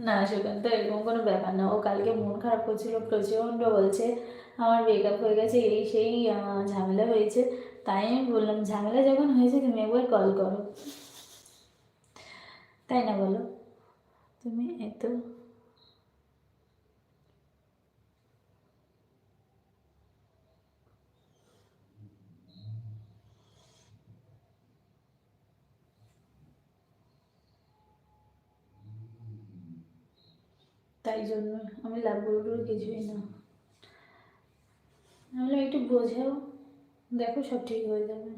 না সুকান্ত এরকম কোনো ব্যাপার না। ও কালকে মন খারাপ করছিল প্রচণ্ড, বলছে আমার ব্রেকআপ হয়ে গেছে, এই সেই ঝামেলা হয়েছে। তাই আমি বললাম ঝামেলা যখন হয়েছে তুমি একবার কল করো, তাই না বলো? তুমি এত তাই জন্য আমি লাভ গুরুটুরু কিছুই না। আমি একটু বোঝাও, দেখো সব ঠিক হয়ে যাবে।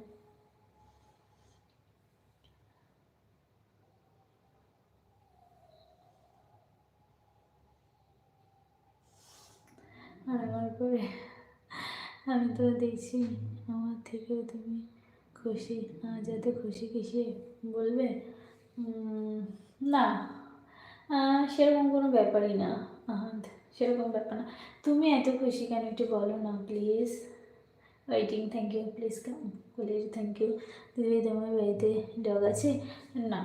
আর আমার পরে আমি তো দেখছি আমার থেকেও তুমি খুশি, যাতে খুশি কিসে বলবে। না, সেরকম কোনো ব্যাপারই না। আহাদ, সেরকম ব্যাপার না। তুমি এত খুশি কেন একটু বলো না please. Waiting, thank you, please come. বলে থ্যাংক ইউ। দিদি তোমার বাড়িতে ডগ আছে? না,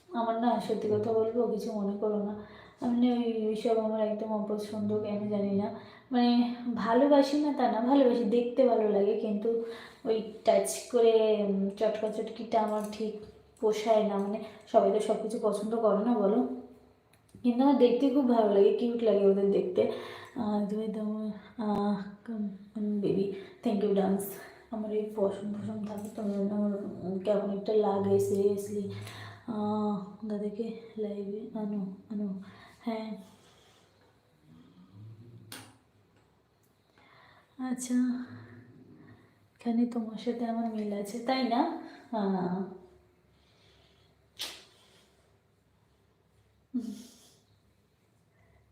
আমার না সত্যি কথা বলবো, কিছু মনে করো না। আমি না ওইসব আমার একদম অপছন্দ, কেন জানি না। মানে ভালোবাসি না তা না, ভালোবাসি, দেখতে ভালো লাগে, কিন্তু ওই টাচ করে চটকা চটকিটা আমার ঠিক পোষায় না। মানে সবাই তো সব কিছু পছন্দ করে না বলো, কিন্তু আমার দেখতে খুব ভালো লাগে, কিউট লাগে ওদের দেখতে। তুমি তোমার বেবি, থ্যাংক ইউ ডান্স। আমার এই পশম ফসম থাকে তো আমার কেমন একটা লাগে সিরিয়াসলি। দাদাকে লাইভে আনো আনো। হ্যাঁ, আচ্ছা, এখানে তোমার সাথে আমার মিল আছে তাই না? আহ,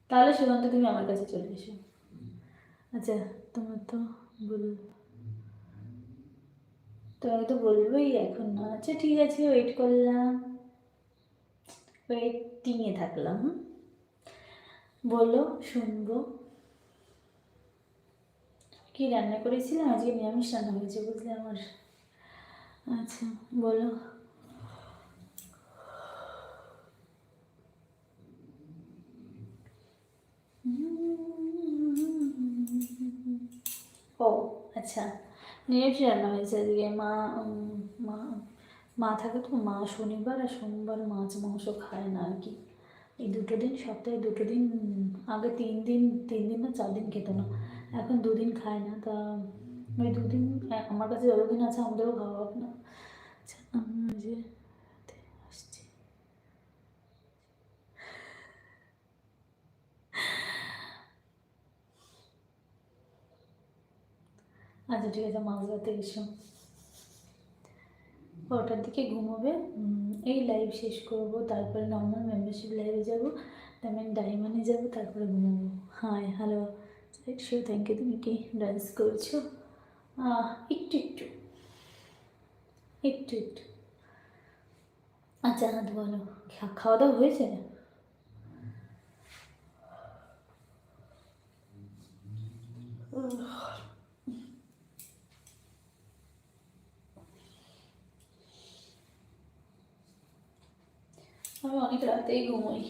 তাহলে সুগন্ধ তুমি আমার কাছে চলে এসো। আচ্ছা, তোমার তো বল, তোমাকে তো বলবোই এখন না। আচ্ছা ঠিক আছে, ওয়েট করলাম, ওয়েটিংয়ে থাকলাম। বলো, শুনবো। কি রান্না করেছিলাম? আজকে নিরামিষ রান্না হয়েছে বুঝলে আমার। আচ্ছা, বলো। ও আচ্ছা, নিরামিষ রান্না হয়েছে আজকে। মা মা থাকে তো, মা শনিবার আর সোমবার মাছ মাংস খায় না আর কি। এই দুটো দিন, সপ্তাহে দুটো দিন। আগে 3 দিন, 3 দিন না 4 দিন খেত না, এখন 2 দিন খায় না। তা ওই 2 দিন আমার কাছে যতদিন আছে আমাদেরও খাওয়া হবে না। আচ্ছা, আমি যে আসছি। আচ্ছা ঠিক আছে, মাঝরাতে এসো, 4টার দিকে ঘুমোবে। এই লাইভ শেষ করব, তারপরে নর্মাল মেম্বারশিপ লাইভে যাব, তারপরে ডায়মন্ডে যাব, তারপরে ঘুমোবো। Hi hello, show, thank you. তুমি কি ডান্স করছো? একটু একটু, একটু একটু। আচ্ছা হাত বলো, খাওয়া দাওয়া হয়েছে? আমি অনেক রাতেই ঘুমোই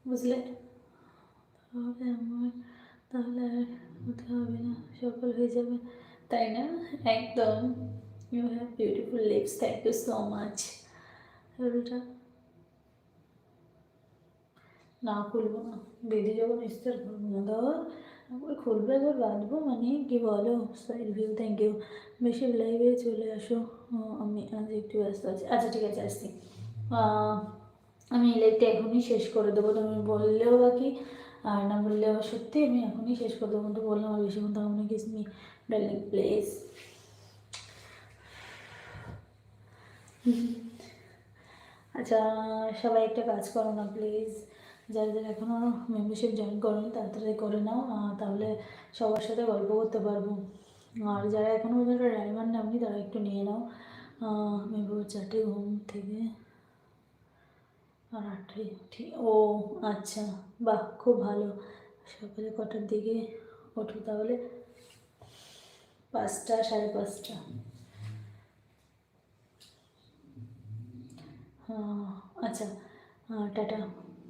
বুঝলে। তাহলে আমার, তাহলে আর হতে হবে না, সফল হয়ে যাবে, তাই না? একদম। You have beautiful lips, thank you so much. ওটা না খুলবো না, বেঁধে যখন ইস্তার খুলবো না ধর, একবার খুলবো একবার বাঁধবো, মানে কি বলো। Side view, thank you. বেশি লাইভে চলে আসো। আমি আজ একটু ব্যস্ত আছি। আচ্ছা ঠিক আছে, আসছি। আহ, আমি এই লাইভটা এখনই শেষ করে দেবো, তুমি বললেও বা কি আর না বললেও সত্যি, আমি এখনই শেষ করে দেবো, কিন্তু বললাম আর বেশিক্ষণ থাকবো না। Kiss me darling please. আচ্ছা, সবাই একটা কাজ করো না প্লিজ, যারা যারা এখনও মেম্বারশিপ জয়েন করোনি তাড়াতাড়ি করে নাও, তাহলে সবার সাথে গল্প করতে পারবো। আর যারা এখনও পর্যন্ত ডায়মন্ড নামনি তারা একটু নিয়ে নাও। আমি ভোর 4টে ঘুম থেকে, আর 8টায় উঠি। ও আচ্ছা, বাহ খুব ভালো। সকালে কটার দিকে ওঠো তাহলে? 5টা, 5:30। আচ্ছা, টাটা।